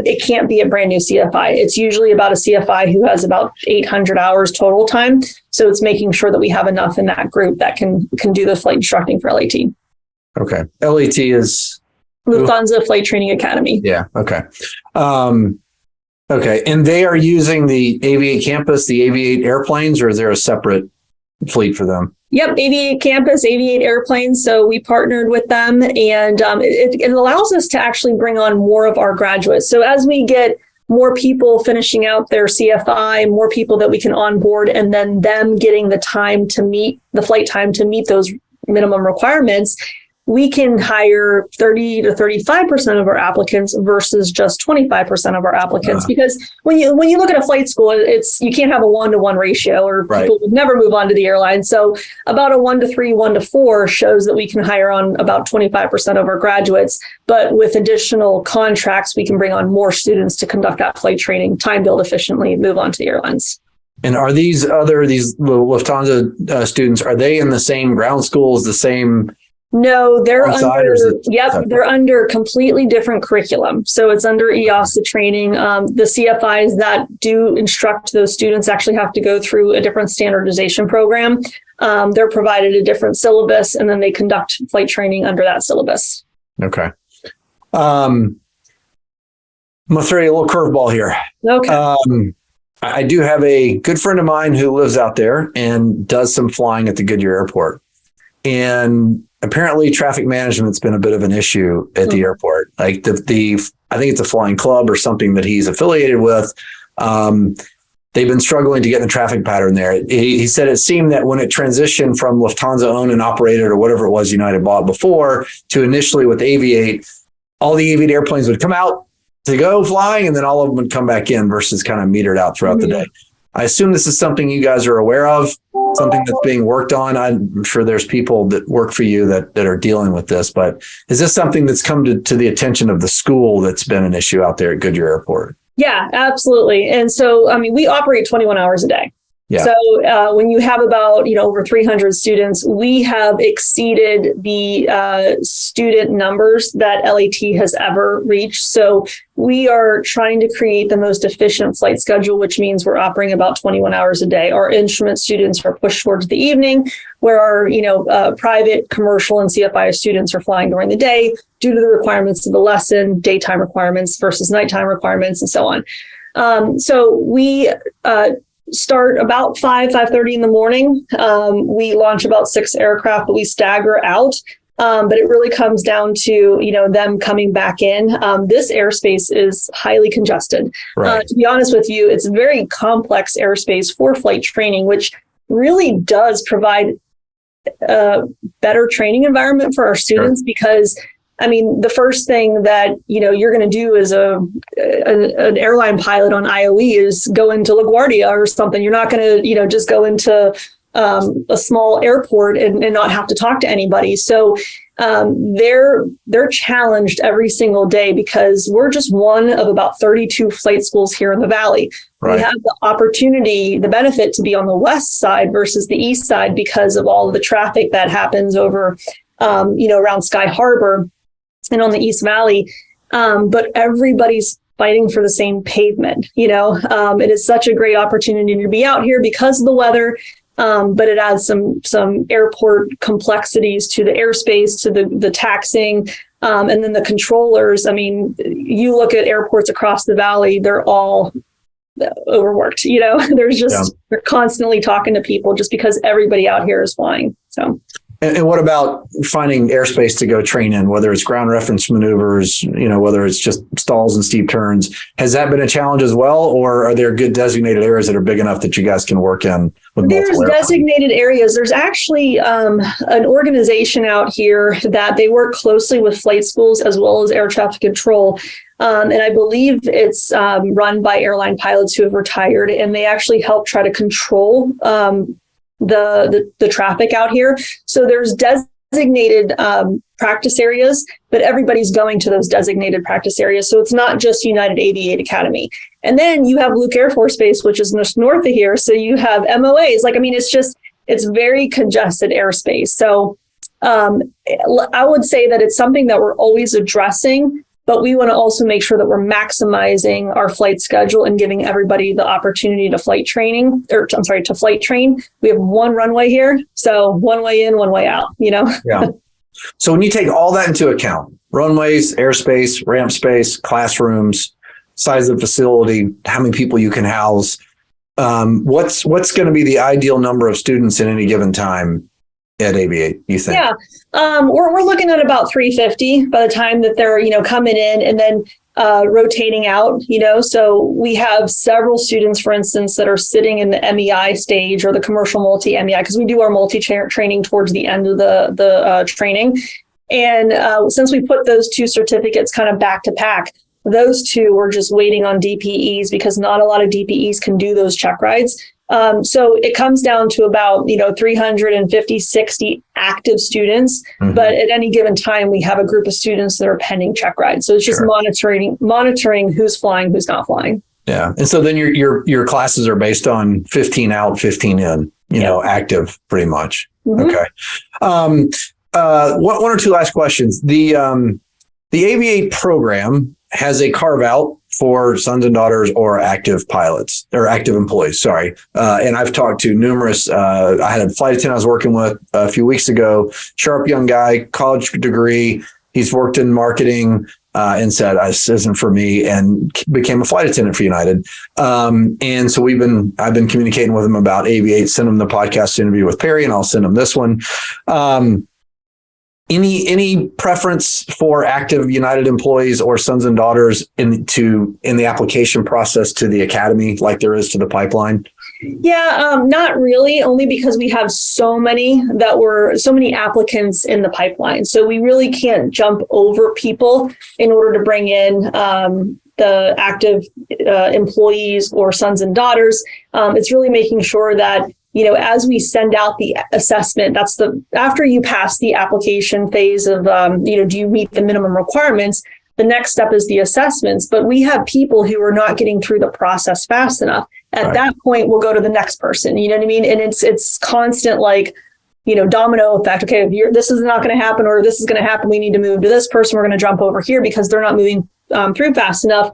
It can't be a brand new CFI. It's usually about a CFI who has about 800 hours total time. So it's making sure that we have enough in that group that can do the flight instructing for LAT. Okay. LAT is Lufthansa Flight Training Academy. Yeah. Okay. Okay. And they are using the Aviate campus, the Aviate airplanes, or is there a separate fleet for them? Yep, Aviate campus, Aviate airplanes. So we partnered with them, and it allows us to actually bring on more of our graduates. So as we get more people finishing out their CFI, more people that we can onboard, and then them getting the flight time to meet those minimum requirements, we can hire 30 to 35% of our applicants versus just 25% of our applicants. Because when you look at a flight school, you can't have a 1-to-1 ratio, or people would never move on to the airline. So about a 1-to-3, 1-to-4 shows that we can hire on about 25% of our graduates. But with additional contracts, we can bring on more students to conduct that flight training, time build efficiently, move on to the airlines. And are these Lufthansa students, are they in the same ground schools, the same No, they're Alongside, or is it they're under completely different curriculum. So it's under EASA training. The CFIs that do instruct those students actually have to go through a different standardization program. They're provided a different syllabus, and then they conduct flight training under that syllabus. Okay. I'm going to throw you a little curveball here. Okay. I do have a good friend of mine who lives out there and does some flying at the Goodyear Airport. And apparently traffic management's been a bit of an issue at the airport. Like I think it's a flying club or something that he's affiliated with. They've been struggling to get in the traffic pattern there. He said it seemed that when it transitioned from Lufthansa owned and operated or whatever it was United bought before to initially with Aviate, all the Aviate airplanes would come out to go flying, and then all of them would come back in versus kind of metered out throughout the day. I assume this is something you guys are aware of, something that's being worked on. I'm sure there's people that work for you that are dealing with this, but is this something that's come to the attention of the school that's been an issue out there at Goodyear Airport? Yeah, absolutely. And so, I mean, we operate 21 hours a day. Yeah. So when you have about, over 300 students, we have exceeded the student numbers that LAT has ever reached. So we are trying to create the most efficient flight schedule, which means we're operating about 21 hours a day. Our instrument students are pushed towards the evening, where our private, commercial, and CFI students are flying during the day due to the requirements of the lesson, daytime requirements versus nighttime requirements, and so on. So we start about 5:30 in the morning. We launch about 6 aircraft, but we stagger out. But it really comes down to, them coming back in. This airspace is highly congested. Right. To be honest with you, it's a very complex airspace for flight training, which really does provide a better training environment for our students because the first thing that, you're going to do as an airline pilot on IOE is go into LaGuardia or something. You're not going to, just go into a small airport and not have to talk to anybody. So they're challenged every single day because we're just one of about 32 flight schools here in the Valley. Right. We have the opportunity, the benefit to be on the west side versus the east side because of all of the traffic that happens over, around Sky Harbor and on the East Valley. But everybody's fighting for the same pavement. It is such a great opportunity to be out here because of the weather. But it adds some airport complexities to the airspace, to the taxing, and then the controllers. You look at airports across the Valley, they're all overworked. They're constantly talking to people just because everybody out here is flying. So. And what about finding airspace to go train in, whether it's ground reference maneuvers, whether it's just stalls and steep turns? Has that been a challenge as well? Or are there good designated areas that are big enough that you guys can work in with multiple airplanes? There's designated areas. There's actually an organization out here that they work closely with flight schools as well as air traffic control. And I believe it's run by airline pilots who have retired, and they actually help try to control the traffic out here. So there's designated practice areas, but everybody's going to those designated practice areas. So it's not just United Aviate Academy. And then you have Luke Air Force Base, which is just north of here. So you have MOAs. It's very congested airspace. So I would say that it's something that we're always addressing, but we want to also make sure that we're maximizing our flight schedule and giving everybody the opportunity to flight train. We have one runway here. So one way in, one way out, Yeah. So when you take all that into account, runways, airspace, ramp space, classrooms, size of the facility, how many people you can house, what's going to be the ideal number of students at any given time at Aviate, you think? Yeah, we're looking at about 350 by the time that they're, coming in and then rotating out, So we have several students, for instance, that are sitting in the MEI stage or the commercial multi-MEI, because we do our multi-training towards the end of the training. And since we put those 2 certificates kind of back to back, those 2 were just waiting on DPEs because not a lot of DPEs can do those check rides. So it comes down to about, 350, 60 active students. Mm-hmm. But at any given time, we have a group of students that are pending check rides. So it's just monitoring who's flying, who's not flying. Yeah. And so then your classes are based on 15 out, 15 in, active pretty much. Mm-hmm. Okay. one or two last questions. The Aviate program has a carve out for sons and daughters or active pilots or active employees. Sorry. And I've talked to numerous, I had a flight attendant I was working with a few weeks ago, sharp young guy, college degree. He's worked in marketing and said, this isn't for me, and became a flight attendant for United. And so I've been communicating with him about Aviate, send him the podcast interview with Perry, and I'll send him this one. Any preference for active United employees or sons and daughters in the application process to the academy like there is to the pipeline? Yeah, not really, only because we have so many applicants in the pipeline. So we really can't jump over people in order to bring in the active employees or sons and daughters. It's really making sure that, as we send out the assessment, after you pass the application phase of, do you meet the minimum requirements? The next step is the assessments, but we have people who are not getting through the process fast enough. At that point, we'll go to the next person. You know what I mean? And it's constant, domino effect. Okay, if this is not going to happen, or this is going to happen, we need to move to this person. We're going to jump over here because they're not moving through fast enough.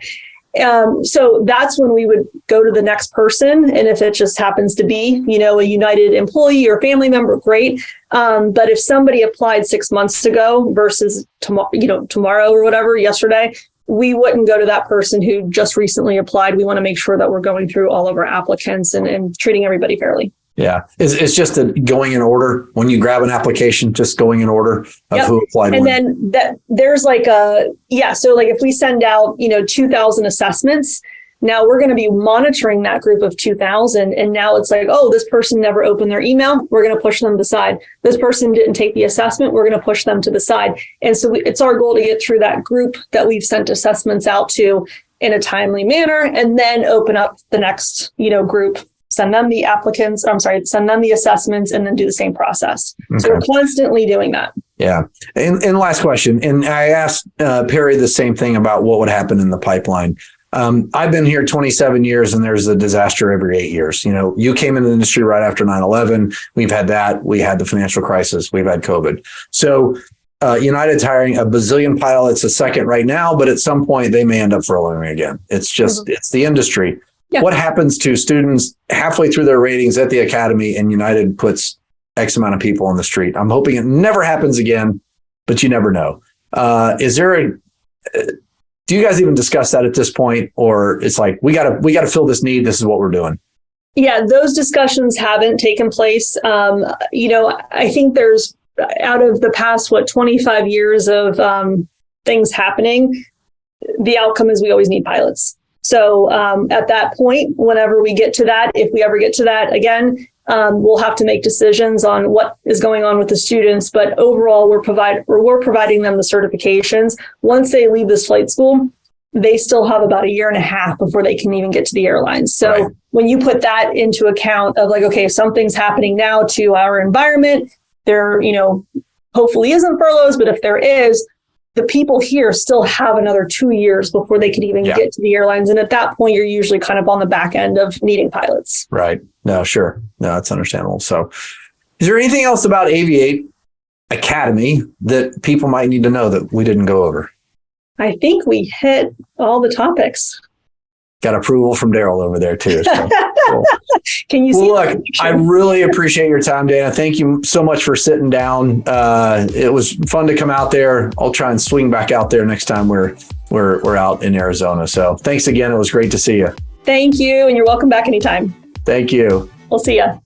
So that's when we would go to the next person. And if it just happens to be, a United employee or family member, great. But if somebody applied 6 months ago versus tomorrow or whatever, yesterday, we wouldn't go to that person who just recently applied. We want to make sure that we're going through all of our applicants and treating everybody fairly. Yeah. It's just going in order. When you grab an application, just going in order of who applied. And then there's so if we send out, 2,000 assessments, now we're going to be monitoring that group of 2,000. And now it's like, oh, this person never opened their email. We're going to push them to the side. This person didn't take the assessment. We're going to push them to the side. And so it's our goal to get through that group that we've sent assessments out to in a timely manner, and then open up the next, group. Send them the assessments, and then do the same process. Okay. So we're constantly doing that. Yeah. And last question. And I asked Perry the same thing about what would happen in the pipeline. I've been here 27 years, and there's a disaster every 8 years. You came into the industry right after 9/11. We've had that. We had the financial crisis. We've had COVID. So United's hiring a bazillion pilots a second right now, but at some point they may end up furloughing again. It's just, it's the industry. Yeah. What happens to students halfway through their ratings at the academy and United puts X amount of people on the street? I'm hoping it never happens again, but you never know. Do you guys even discuss that at this point? Or it's like, we gotta fill this need. This is what we're doing. Yeah, those discussions haven't taken place. I think there's, out of the past, 25 years of things happening, the outcome is we always need pilots. So at that point, whenever we get to that, if we ever get to that again, we'll have to make decisions on what is going on with the students. But overall, we're providing them the certifications. Once they leave this flight school, they still have about 1.5 years before they can even get to the airlines. So when you put that into account of if something's happening now to our environment, there, hopefully isn't furloughs, but if there is, the people here still have another 2 years before they could even get to the airlines. And at that point, you're usually kind of on the back end of needing pilots. Right. No, sure. No, that's understandable. So is there anything else about Aviate Academy that people might need to know that we didn't go over? I think we hit all the topics. Got approval from Daryl over there too. So, cool. Can you see? Look, I really appreciate your time, Dana. Thank you so much for sitting down. It was fun to come out there. I'll try and swing back out there next time we're out in Arizona. So thanks again. It was great to see you. Thank you. And you're welcome back anytime. Thank you. We'll see you.